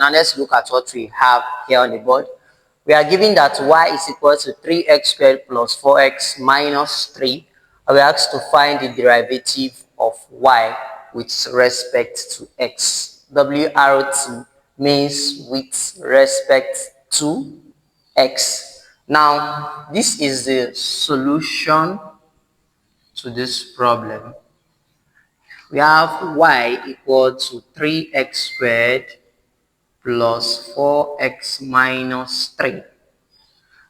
Now let's look at what we have here on the board. We are given that y is equal to 3x squared plus 4x minus 3. We are asked to find the derivative of y with respect to x. WRT means with respect to x. Now, this is the solution to this problem. We have y equal to 3x squared plus 4x minus 3.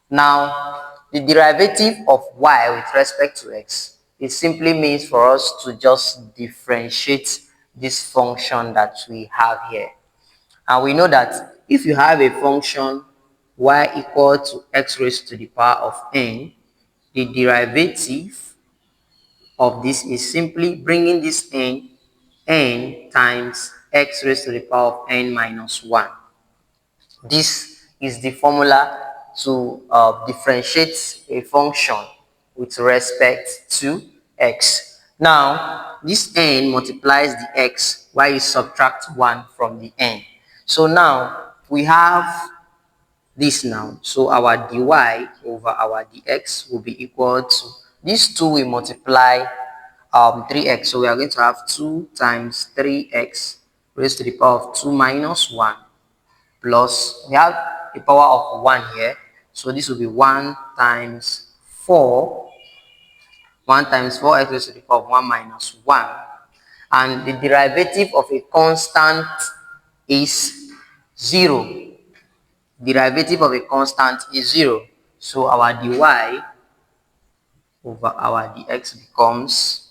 Now, the derivative of y with respect to x, it simply means for us to just differentiate this function that we have here. And we know that if you have a function y equal to x raised to the power of n, the derivative of this is simply bringing this n times x raised to the power of n minus 1. This is the formula to differentiate a function with respect to x. Now, this n multiplies the x while you subtract 1 from the n. So now, we have this now. So our dy over our dx will be equal to, these two will multiply 3x. So we are going to have 2 times 3x raised to the power of 2 minus 1 plus, we have a power of 1 here. So this will be 1 times 4. 1 times 4x raised to the power of 1 minus 1. And the derivative of a constant is 0. Derivative of a constant is 0. So our dy over our dx becomes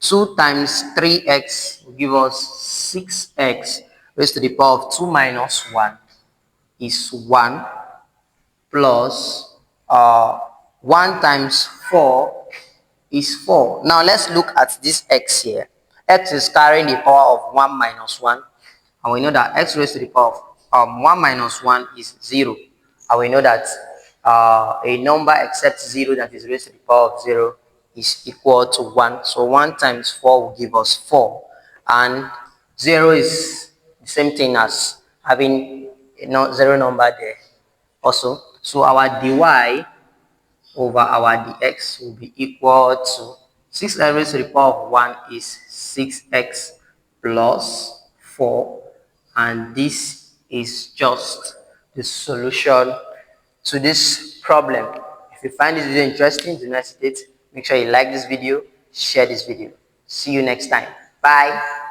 2 times 3x will give us 6x raised to the power of 2 minus 1 is 1 plus 1 times 4 is 4. Now let's look at this x here. X is carrying the power of 1 minus 1. And we know that x raised to the power of 1 minus 1 is 0. And we know that a number except 0 that is raised to the power of 0 is equal to 1. So 1 times 4 will give us 4. And 0 is the same thing as having a 0 number there also. So our dy over our dx will be equal to 6 raised to the power of 1 is 6x plus 4. And this is just the solution to this problem. If you find this video interesting, do not hesitate. Make sure you like this video, share this video. See you next time. Bye.